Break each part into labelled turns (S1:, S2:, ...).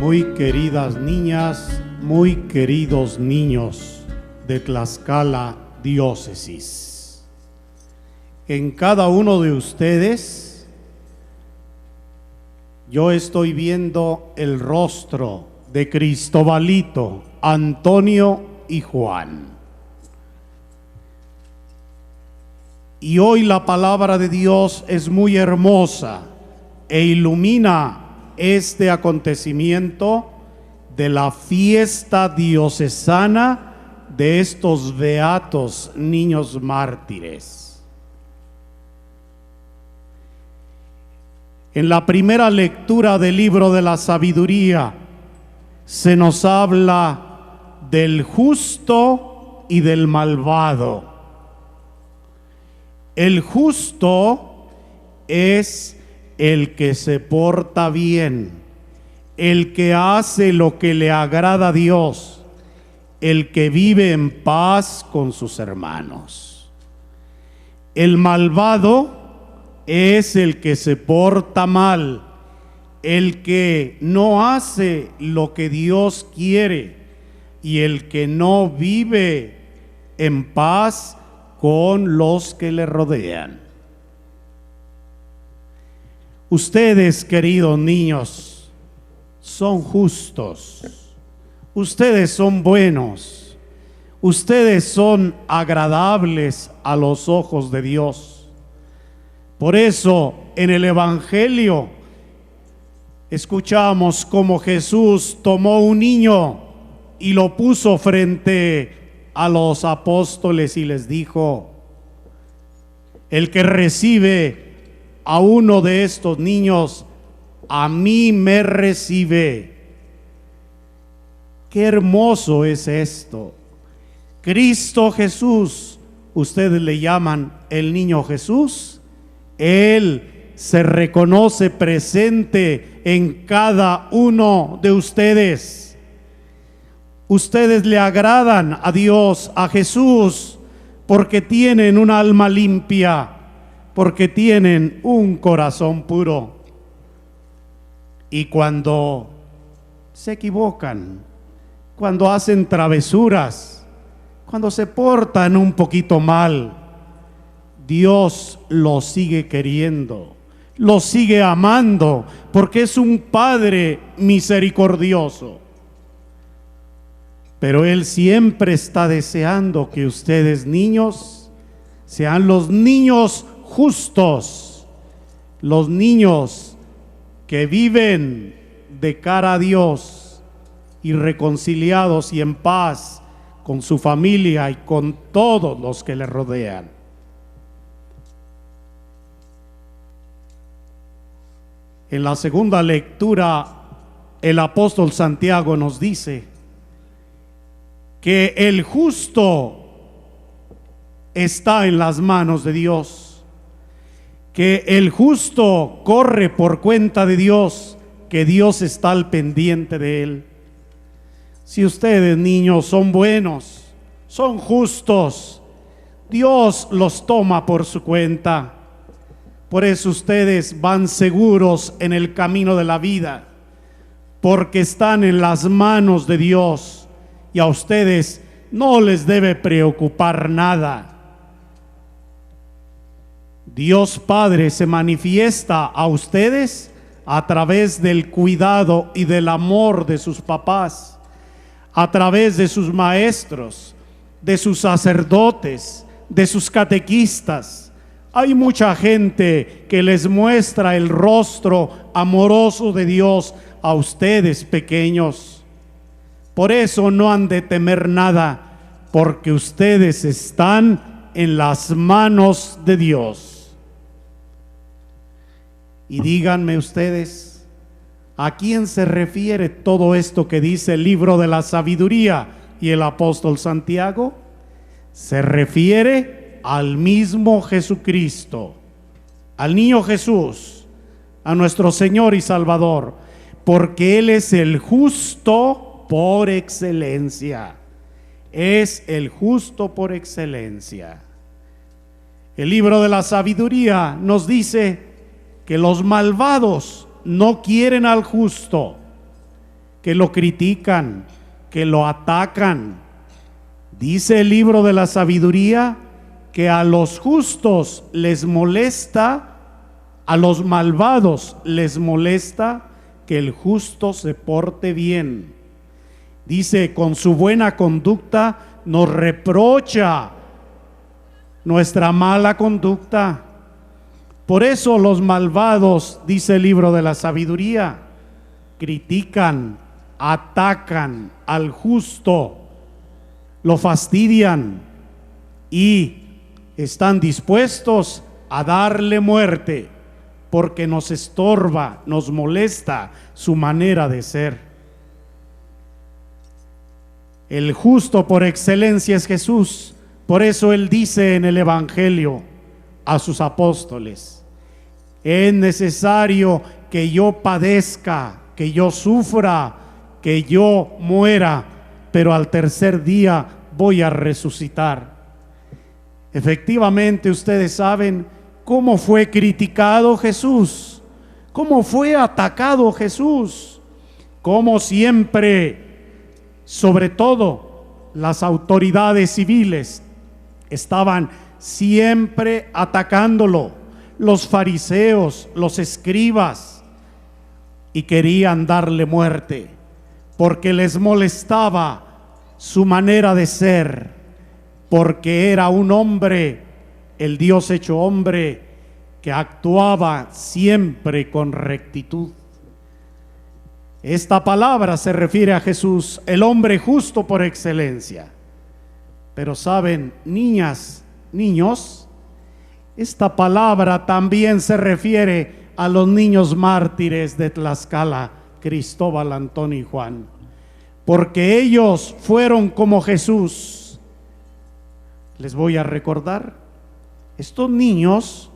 S1: Muy queridas niñas, muy queridos niños de Tlaxcala Diócesis. En cada uno de ustedes yo estoy viendo el rostro de Cristobalito, Antonio y Juan. Y hoy la palabra de Dios es muy hermosa e ilumina este acontecimiento de la fiesta diocesana de estos beatos niños mártires. En la primera lectura del libro de la sabiduría se nos habla del justo y del malvado. El justo es el que se porta bien, el que hace lo que le agrada a Dios, el que vive en paz con sus hermanos. El malvado es el que se porta mal, el que no hace lo que Dios quiere y el que no vive en paz con los que le rodean. Ustedes, queridos niños, son justos, ustedes son buenos, ustedes son agradables a los ojos de Dios. Por eso en el Evangelio escuchamos cómo Jesús tomó un niño y lo puso frente a los apóstoles y les dijo: el que recibe a uno de estos niños, a mí me recibe. Qué hermoso es esto. Cristo Jesús, ustedes le llaman el niño Jesús. Él se reconoce presente en cada uno de ustedes. Ustedes le agradan a Dios, a Jesús, porque tienen un alma limpia, porque tienen un corazón puro. Y cuando se equivocan, cuando hacen travesuras, cuando se portan un poquito mal, Dios los sigue queriendo, los sigue amando, porque es un Padre misericordioso. Pero Él siempre está deseando que ustedes, niños, sean los niños justos, los niños que viven de cara a Dios y reconciliados y en paz con su familia y con todos los que le rodean. En la segunda lectura, el apóstol Santiago nos dice que el justo está en las manos de Dios, que el justo corre por cuenta de Dios, que Dios está al pendiente de él. Si ustedes, niños, son buenos, son justos, Dios los toma por su cuenta. Por eso ustedes van seguros en el camino de la vida, porque están en las manos de Dios y a ustedes no les debe preocupar nada. Dios Padre se manifiesta a ustedes a través del cuidado y del amor de sus papás, a través de sus maestros, de sus sacerdotes, de sus catequistas. Hay mucha gente que les muestra el rostro amoroso de Dios a ustedes, pequeños. Por eso no han de temer nada, porque ustedes están en las manos de Dios. Y díganme ustedes, ¿a quién se refiere todo esto que dice el libro de la sabiduría y el apóstol Santiago? Se refiere al mismo Jesucristo, al niño Jesús, a nuestro Señor y Salvador, porque Él es el justo por excelencia. Es el justo por excelencia. El libro de la sabiduría nos dice que los malvados no quieren al justo, que lo critican, que lo atacan. Dice el libro de la sabiduría que a los justos les molesta, a los malvados les molesta que el justo se porte bien. Dice, con su buena conducta nos reprocha nuestra mala conducta. Por eso los malvados, dice el libro de la sabiduría, critican, atacan al justo, lo fastidian y están dispuestos a darle muerte porque nos estorba, nos molesta su manera de ser. El justo por excelencia es Jesús. Por eso Él dice en el Evangelio a sus apóstoles: es necesario que yo padezca, que yo sufra, que yo muera, pero al tercer día voy a resucitar. Efectivamente, ustedes saben cómo fue criticado Jesús, cómo fue atacado Jesús, cómo siempre, sobre todo las autoridades civiles, estaban siempre atacándolo, los fariseos, los escribas, y querían darle muerte porque les molestaba su manera de ser, porque era un hombre, el Dios hecho hombre, que actuaba siempre con rectitud. Esta palabra se refiere a Jesús, el hombre justo por excelencia. Pero saben, niñas, niños, esta palabra también se refiere a los niños mártires de Tlaxcala, Cristóbal, Antonio y Juan, porque ellos fueron como Jesús. Les voy a recordar, estos niños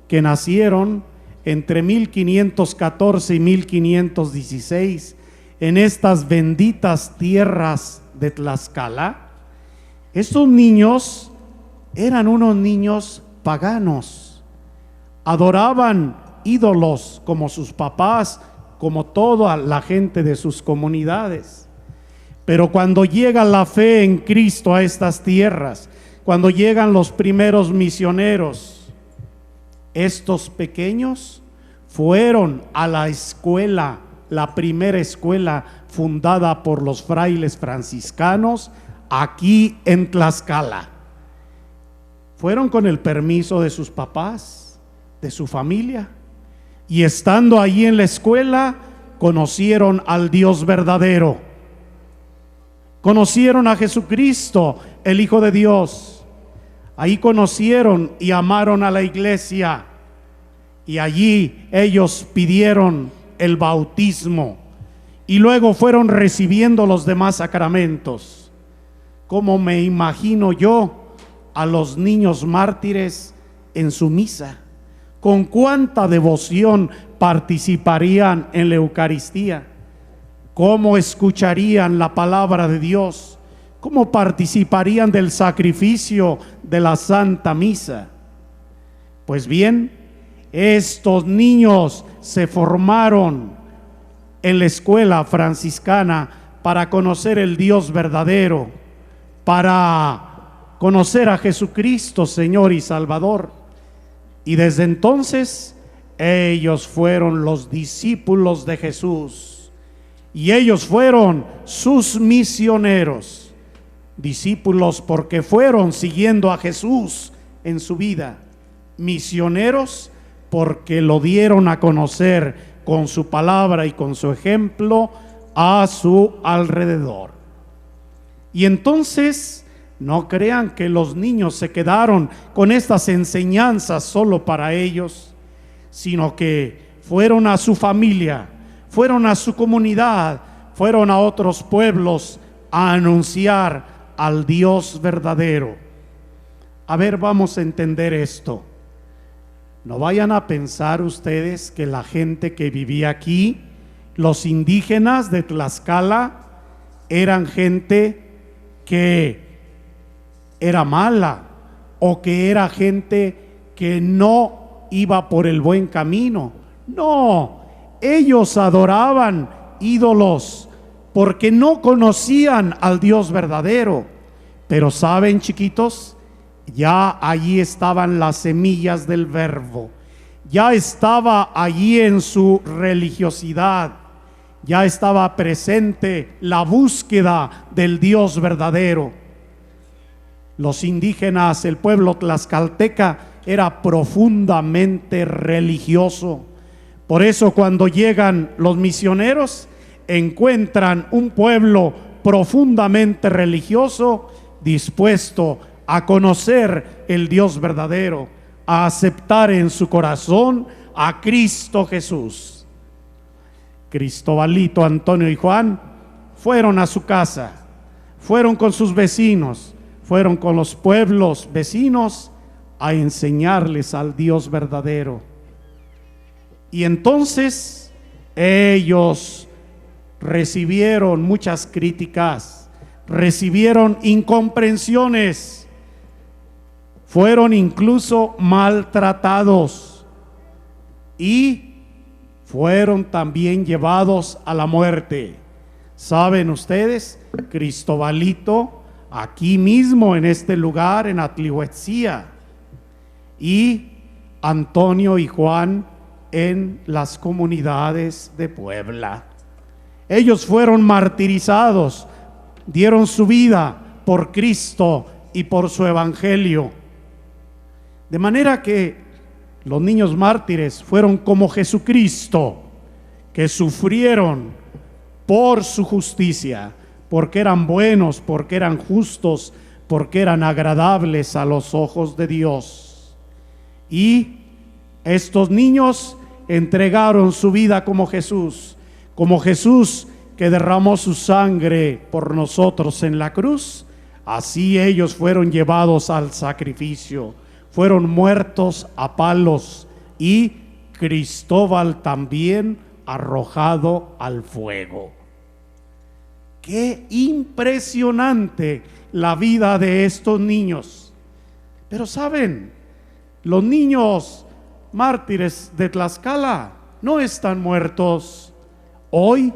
S1: que nacieron entre 1514 y 1516 en estas benditas tierras de Tlaxcala, estos niños eran unos niños paganos, adoraban ídolos como sus papás, como toda la gente de sus comunidades. Pero cuando llega la fe en Cristo a estas tierras, cuando llegan los primeros misioneros, estos pequeños fueron a la escuela, la primera escuela fundada por los frailes franciscanos aquí en Tlaxcala. Fueron con el permiso de sus papás, de su familia, y estando allí en la escuela conocieron al Dios verdadero, conocieron a Jesucristo, el Hijo de Dios. Ahí conocieron y amaron a la iglesia, y allí ellos pidieron el bautismo y luego fueron recibiendo los demás sacramentos. Como me imagino yo a los niños mártires en su misa, con cuánta devoción participarían en la Eucaristía, cómo escucharían la palabra de Dios, cómo participarían del sacrificio de la Santa Misa. Pues bien, estos niños se formaron en la escuela franciscana para conocer el Dios verdadero, para conocer a Jesucristo, Señor y Salvador. Y desde entonces ellos fueron los discípulos de Jesús y ellos fueron sus misioneros. Discípulos porque fueron siguiendo a Jesús en su vida, misioneros porque lo dieron a conocer con su palabra y con su ejemplo a su alrededor. Y entonces no crean que los niños se quedaron con estas enseñanzas solo para ellos, sino que fueron a su familia, fueron a su comunidad, fueron a otros pueblos a anunciar al Dios verdadero. A ver, vamos a entender esto. No vayan a pensar ustedes que la gente que vivía aquí, los indígenas de Tlaxcala, eran gente que era mala o que era gente que no iba por el buen camino. No, ellos adoraban ídolos porque no conocían al Dios verdadero. Pero saben, chiquitos, ya allí estaban las semillas del verbo, ya estaba allí en su religiosidad, ya estaba presente la búsqueda del Dios verdadero. Los indígenas, el pueblo tlaxcalteca, era profundamente religioso. Por eso cuando llegan los misioneros, encuentran un pueblo profundamente religioso, dispuesto a conocer el Dios verdadero, a aceptar en su corazón a Cristo Jesús. Cristobalito, Antonio y Juan fueron a su casa, fueron con sus vecinos, fueron con los pueblos vecinos a enseñarles al Dios verdadero. Y entonces ellos recibieron muchas críticas, recibieron incomprensiones, fueron incluso maltratados y fueron también llevados a la muerte. ¿Saben ustedes? Cristobalito aquí mismo en este lugar, en Atlihuetzía, y Antonio y Juan en las comunidades de Puebla. Ellos fueron martirizados, dieron su vida por Cristo y por su evangelio. De manera que los niños mártires fueron como Jesucristo, que sufrieron por su justicia, porque eran buenos, porque eran justos, porque eran agradables a los ojos de Dios. Y estos niños entregaron su vida como Jesús que derramó su sangre por nosotros en la cruz. Así ellos fueron llevados al sacrificio, fueron muertos a palos, y Cristóbal también arrojado al fuego. Qué impresionante la vida de estos niños. Pero saben, los niños mártires de Tlaxcala no están muertos. Hoy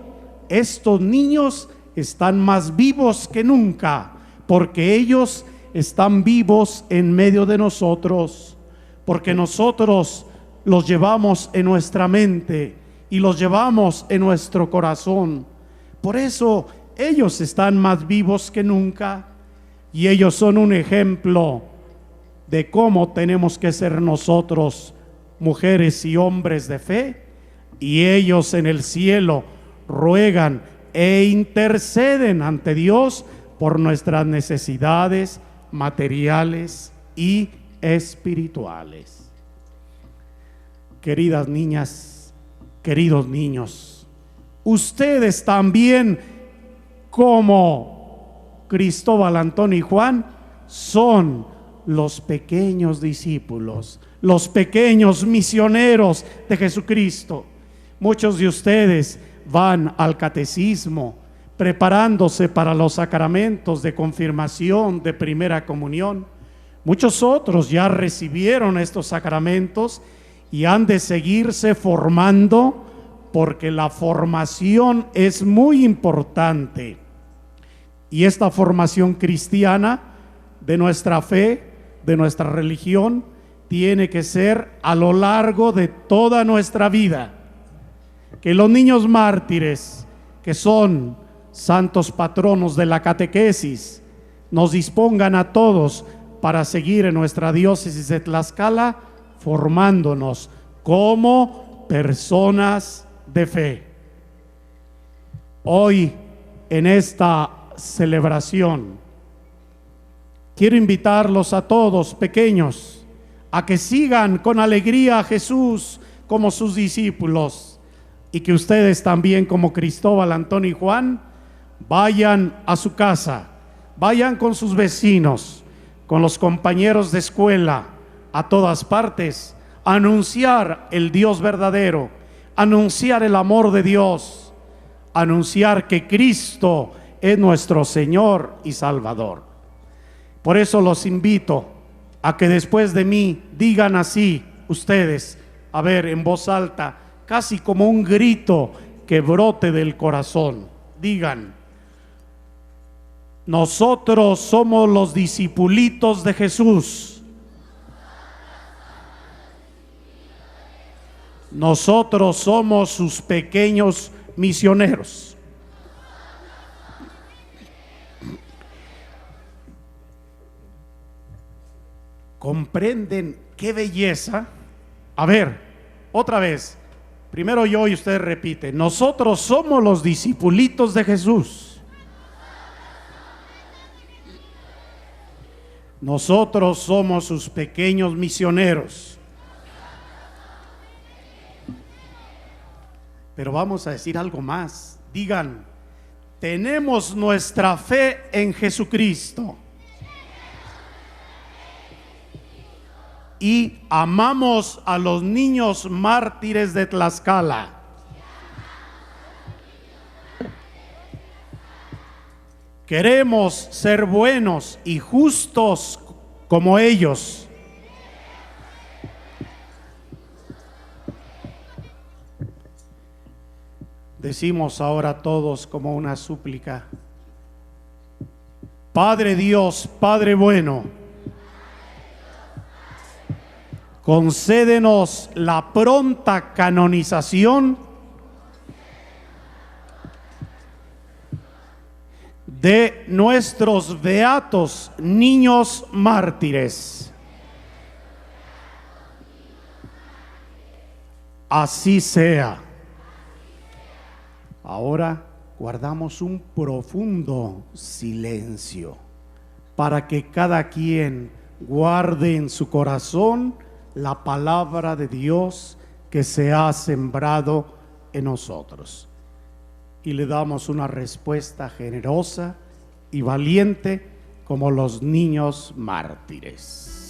S1: estos niños están más vivos que nunca, porque ellos están vivos en medio de nosotros, porque nosotros los llevamos en nuestra mente y los llevamos en nuestro corazón. Por eso ellos están más vivos que nunca, y ellos son un ejemplo de cómo tenemos que ser nosotros, mujeres y hombres de fe. Y ellos en el cielo ruegan e interceden ante Dios por nuestras necesidades materiales y espirituales. Queridas niñas, queridos niños, ustedes también, como Cristóbal, Antonio y Juan, son los pequeños discípulos, los pequeños misioneros de Jesucristo. Muchos de ustedes van al catecismo, preparándose para los sacramentos de confirmación, de primera comunión. Muchos otros ya recibieron estos sacramentos y han de seguirse formando, porque la formación es muy importante. Y esta formación cristiana de nuestra fe, de nuestra religión, tiene que ser a lo largo de toda nuestra vida. Que los niños mártires, que son santos patronos de la catequesis, nos dispongan a todos para seguir en nuestra diócesis de Tlaxcala, formándonos como personas de fe. Hoy, en esta celebración, quiero invitarlos a todos, pequeños, a que sigan con alegría a Jesús como sus discípulos, y que ustedes también, como Cristóbal, Antonio y Juan, vayan a su casa, vayan con sus vecinos, con los compañeros de escuela, a todas partes, a anunciar el Dios verdadero, anunciar el amor de Dios, anunciar que Cristo es nuestro Señor y Salvador. Por eso los invito a que después de mí digan así ustedes, a ver, en voz alta, casi como un grito que brote del corazón. Digan: nosotros somos los discipulitos de Jesús. Nosotros somos sus pequeños misioneros. ¿Comprenden qué belleza? A ver, otra vez. Primero yo y usted repite: nosotros somos los discipulitos de Jesús. Nosotros somos sus pequeños misioneros. Pero vamos a decir algo más. Digan: tenemos nuestra fe en Jesucristo y amamos a los niños mártires de Tlaxcala. Queremos ser buenos y justos como ellos. Decimos ahora todos como una súplica: Padre Dios, Padre bueno, concédenos la pronta canonización de nuestros beatos niños mártires. Así sea. Ahora guardamos un profundo silencio para que cada quien guarde en su corazón la palabra de Dios que se ha sembrado en nosotros. Y le damos una respuesta generosa y valiente como los niños mártires.